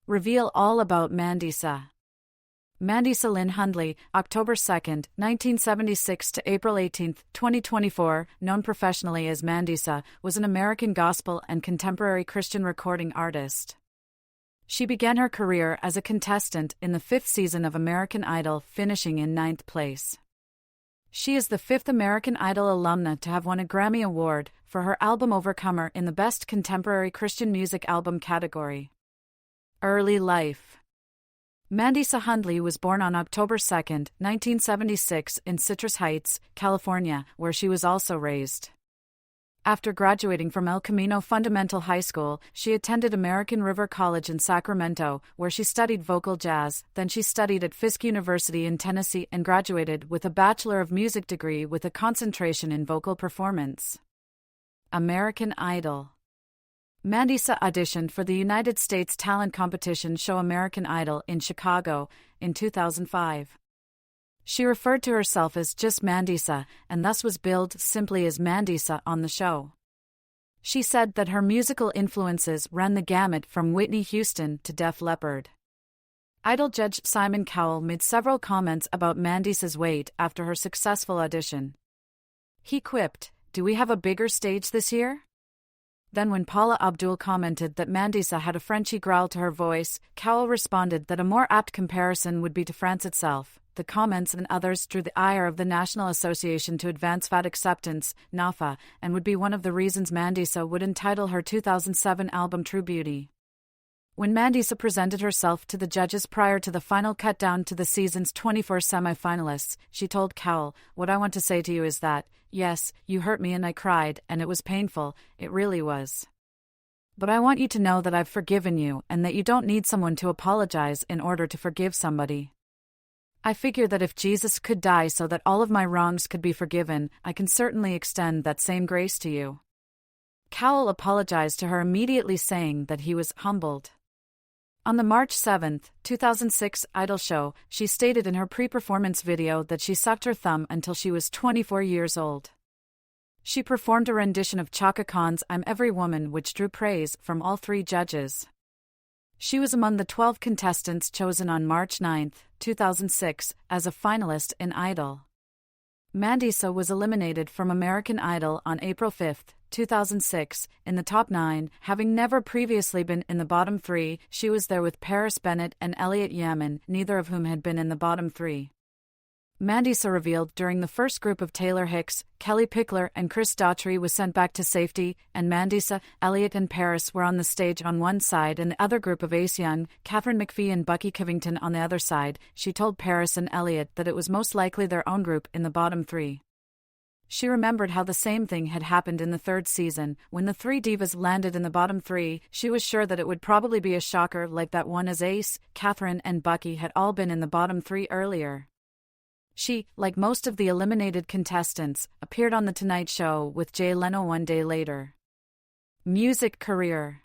Reveal all about Mandisa. Mandisa Lynn Hundley, October 2, 1976 to April 18, 2024, known professionally as Mandisa, was an American gospel and contemporary Christian recording artist. She began her career as a contestant in the 5th season of American Idol, finishing in 9th place. She is the 5th American Idol alumna to have won a Grammy Award for her album Overcomer in the Best Contemporary Christian Music Album category. Early life. Mandisa Hundley was born on October 2, 1976 in Citrus Heights, California, where she was also raised. After graduating from El Camino Fundamental High School, she attended American River College in Sacramento, where she studied vocal jazz. Then she studied at Fisk University in Tennessee and graduated with a Bachelor of Music degree with a concentration in vocal performance. American Idol. Mandisa auditioned for the United States talent competition show American Idol in Chicago in 2005. She referred to herself as just Mandisa and thus was billed simply as Mandisa on the show. She said that her musical influences ran the gamut from Whitney Houston to Def Leppard. Idol judge Simon Cowell made several comments about Mandisa's weight after her successful audition. He quipped, "Do we have a bigger stage this year?" Then when Paula Abdul commented that Mandisa had a Frenchy growl to her voice, Cowell responded that a more apt comparison would be to France itself. The comments and others drew the ire of the National Association to Advance Fat Acceptance, NAFA, and would be one of the reasons Mandisa would entitle her 2007 album True Beauty. When Mandisa presented herself to the judges prior to the final cut down to the season's 24 semi-finalists, she told Cowell, "What I want to say to you is that, yes, you hurt me and I cried, and it was painful, it really was. But I want you to know that I've forgiven you and that you don't need someone to apologize in order to forgive somebody. I figure that if Jesus could die so that all of my wrongs could be forgiven, I can certainly extend that same grace to you." Cowell apologized to her immediately, saying that he was humbled. On the March 7, 2006 Idol show, she stated in her pre-performance video that she sucked her thumb until she was 24 years old. She performed a rendition of Chaka Khan's I'm Every Woman, which drew praise from all 3 judges. She was among the 12 contestants chosen on March 9, 2006, as a finalist in Idol. Mandisa was eliminated from American Idol on April 5, 2006, in the top 9, having never previously been in the bottom 3. She was there with Paris Bennett and Elliot Yamin, neither of whom had been in the bottom 3. Mandisa revealed during the first group of Taylor Hicks, Kelly Pickler and Chris Daughtry was sent back to safety, and Mandisa, Elliot and Paris were on the stage on one side and the other group of Ace Young, Catherine McPhee and Bucky Covington on the other side. She told Paris and Elliot that it was most likely their own group in the bottom 3. She remembered how the same thing had happened in the 3rd season. When the 3 divas landed in the bottom 3, she was sure that it would probably be a shocker like that one, as Ace, Catherine and Bucky had all been in the bottom 3 earlier. She, like most of the eliminated contestants, appeared on The Tonight Show with Jay Leno one day later. Music career.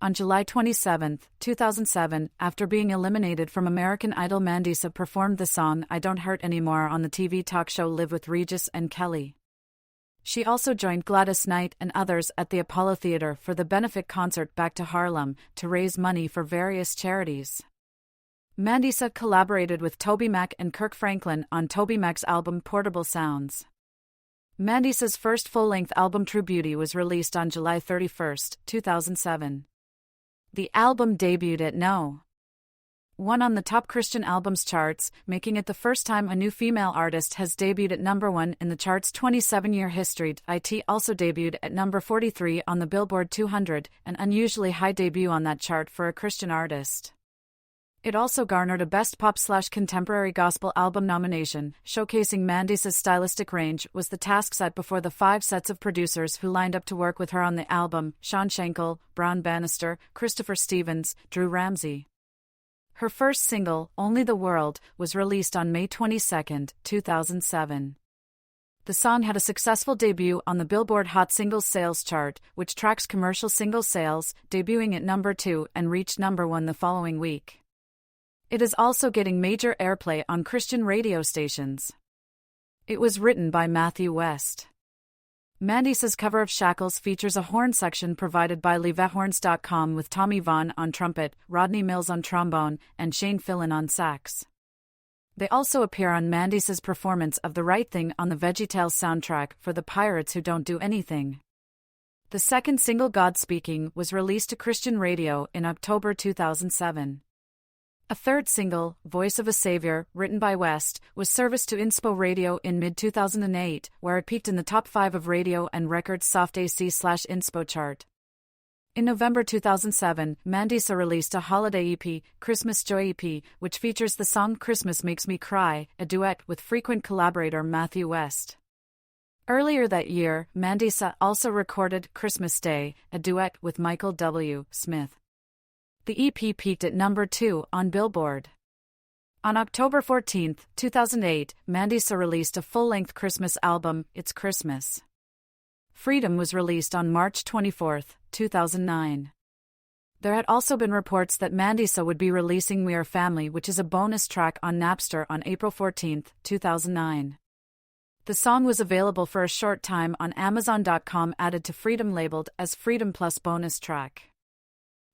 On July 27, 2007, after being eliminated from American Idol, Mandisa performed the song I Don't Hurt Anymore on the TV talk show Live with Regis and Kelly. She also joined Gladys Knight and others at the Apollo Theater for the benefit concert Back to Harlem to raise money for various charities. Mandisa collaborated with Toby Mac and Kirk Franklin on Toby Mac's album Portable Sounds. Mandisa's first full-length album True Beauty was released on July 31, 2007. The album debuted at No. 1 on the top Christian albums charts, making it the first time a new female artist has debuted at number 1 in the chart's 27-year history. It also debuted at number 43 on the Billboard 200, an unusually high debut on that chart for a Christian artist. It also garnered a Best Pop/Contemporary Gospel Album nomination. Showcasing Mandisa's stylistic range was the task set before the 5 sets of producers who lined up to work with her on the album: Sean Schenkel, Brown Bannister, Christopher Stevens, Drew Ramsey. Her first single, Only the World, was released on May 22, 2007. The song had a successful debut on the Billboard Hot Singles Sales chart, which tracks commercial single sales, debuting at number 2 and reached number 1 the following week. It is also getting major airplay on Christian radio stations. It was written by Matthew West. Mandisa's cover of Shackles features a horn section provided by LeveHorns.com with Tommy Vaughn on trumpet, Rodney Mills on trombone, and Shane Fillon on sax. They also appear on Mandisa's performance of The Right Thing on the VeggieTales soundtrack for The Pirates Who Don't Do Anything. The second single, God Speaking, was released to Christian radio in October 2007. A third single, Voice of a Savior, written by West, was serviced to Inspo Radio in mid-2008, where it peaked in the top 5 of radio and records soft AC/Inspo chart. In November 2007, Mandisa released a holiday EP, Christmas Joy EP, which features the song Christmas Makes Me Cry, a duet with frequent collaborator Matthew West. Earlier that year, Mandisa also recorded Christmas Day, a duet with Michael W. Smith. The EP peaked at number 2 on Billboard. On October 14, 2008, Mandisa released a full-length Christmas album, It's Christmas. Freedom was released on March 24, 2009. There had also been reports that Mandisa would be releasing We Are Family, which is a bonus track on Napster, on April 14, 2009. The song was available for a short time on Amazon.com, added to Freedom labeled as Freedom Plus bonus track.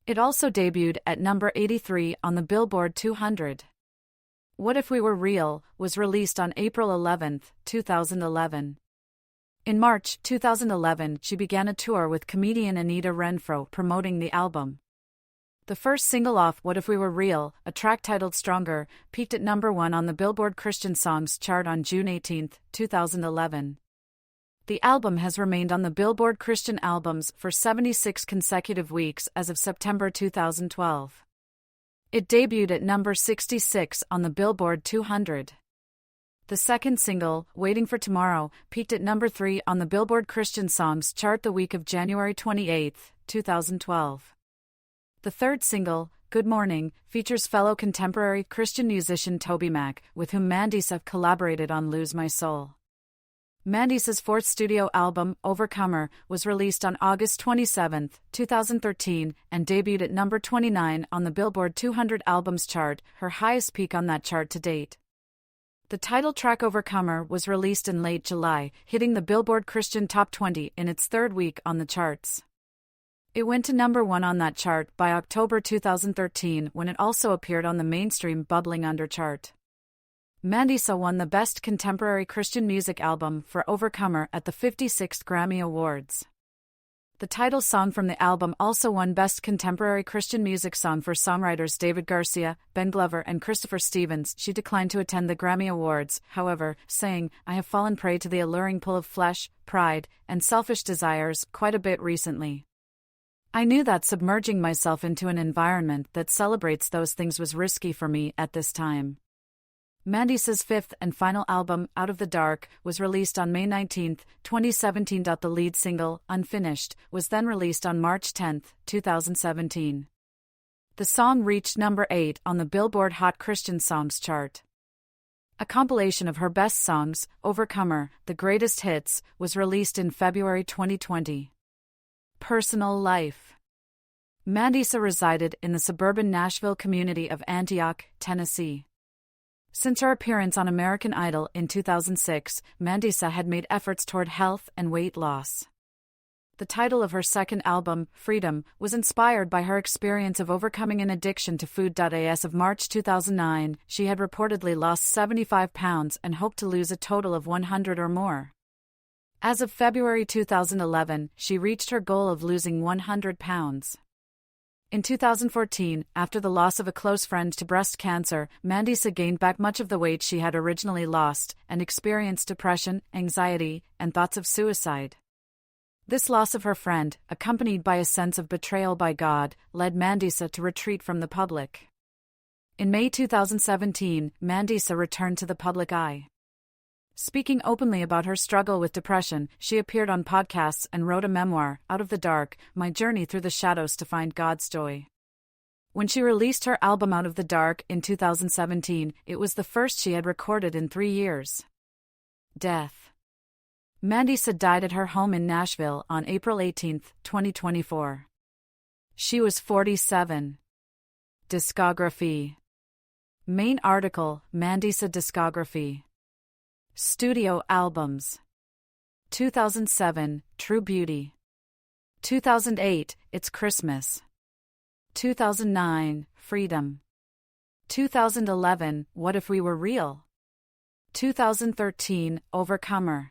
It also debuted at number 83 on the Billboard 200. What If We Were Real was released on April 11, 2011. In March 2011, she began a tour with comedian Anita Renfro promoting the album. The first single off What If We Were Real, a track titled Stronger, peaked at number 1 on the Billboard Christian Songs chart on June 18, 2011. The album has remained on the Billboard Christian Albums for 76 consecutive weeks as of September 2012. It debuted at number 66 on the Billboard 200. The second single, Waiting for Tomorrow, peaked at number 3 on the Billboard Christian Songs chart the week of January 28, 2012. The third single, Good Morning, features fellow contemporary Christian musician TobyMac, with whom Mandisa collaborated on Lose My Soul. Mandisa's fourth studio album, Overcomer, was released on August 27, 2013, and debuted at number 29 on the Billboard 200 Albums chart, her highest peak on that chart to date. The title track Overcomer was released in late July, hitting the Billboard Christian Top 20 in its third week on the charts. It went to number 1 on that chart by October 2013, when it also appeared on the mainstream Bubbling Under chart. Mandisa won the Best Contemporary Christian Music Album for Overcomer at the 56th Grammy Awards. The title song from the album also won Best Contemporary Christian Music Song for songwriters David Garcia, Ben Glover, and Christopher Stevens. She declined to attend the Grammy Awards, however, saying, "I have fallen prey to the alluring pull of flesh, pride, and selfish desires quite a bit recently. I knew that submerging myself into an environment that celebrates those things was risky for me at this time." Mandisa's fifth and final album, Out of the Dark, was released on May 19, 2017. The lead single, Unfinished, was then released on March 10, 2017. The song reached number 8 on the Billboard Hot Christian Songs chart. A compilation of her best songs, Overcomer, The Greatest Hits, was released in February 2020. Personal life. Mandisa resided in the suburban Nashville community of Antioch, Tennessee. Since her appearance on American Idol in 2006, Mandisa had made efforts toward health and weight loss. The title of her second album, Freedom, was inspired by her experience of overcoming an addiction to food. As of March 2009, she had reportedly lost 75 pounds and hoped to lose a total of 100 or more. As of February 2011, she reached her goal of losing 100 pounds. In 2014, after the loss of a close friend to breast cancer, Mandisa gained back much of the weight she had originally lost, and experienced depression, anxiety, and thoughts of suicide. This loss of her friend, accompanied by a sense of betrayal by God, led Mandisa to retreat from the public. In May 2017, Mandisa returned to the public eye. Speaking openly about her struggle with depression, she appeared on podcasts and wrote a memoir, Out of the Dark, My Journey Through the Shadows to Find God's Joy. When she released her album Out of the Dark in 2017, it was the first she had recorded in 3 years. Death. Mandisa died at her home in Nashville on April 18, 2024. She was 47. Discography. Main article, Mandisa Discography. Studio albums. 2007, True Beauty. 2008, It's Christmas. 2009, Freedom. 2011, What If We Were Real? 2013, Overcomer.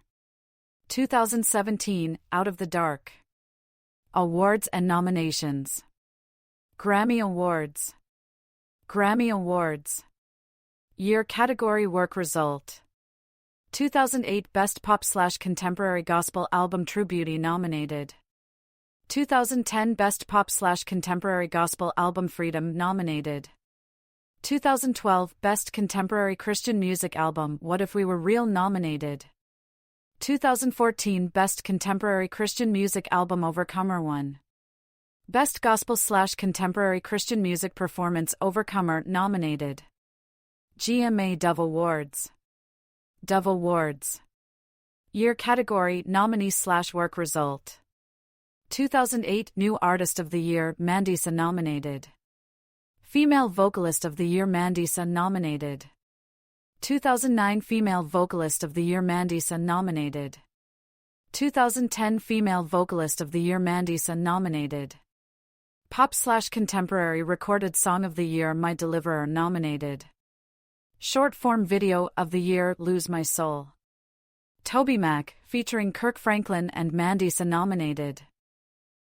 2017, Out of the Dark. Awards and nominations. Grammy Awards. Grammy Awards. Year category work result. 2008 Best Pop/Contemporary Gospel Album True Beauty nominated. 2010 Best Pop/Contemporary Gospel Album Freedom nominated. 2012 Best Contemporary Christian Music Album What If We Were Real nominated. 2014 Best Contemporary Christian Music Album Overcomer won. Best Gospel/Contemporary Christian Music Performance Overcomer nominated. GMA Dove Awards. Dove Awards. Year category nominee/work result. 2008 New Artist of the Year Mandisa nominated. Female Vocalist of the Year Mandisa nominated. 2009 Female Vocalist of the Year Mandisa nominated. 2010 Female Vocalist of the Year Mandisa nominated. Pop/Contemporary Recorded Song of the Year My Deliverer nominated. Short-form Video of the Year Lose My Soul. Toby Mac, featuring Kirk Franklin and Mandisa nominated.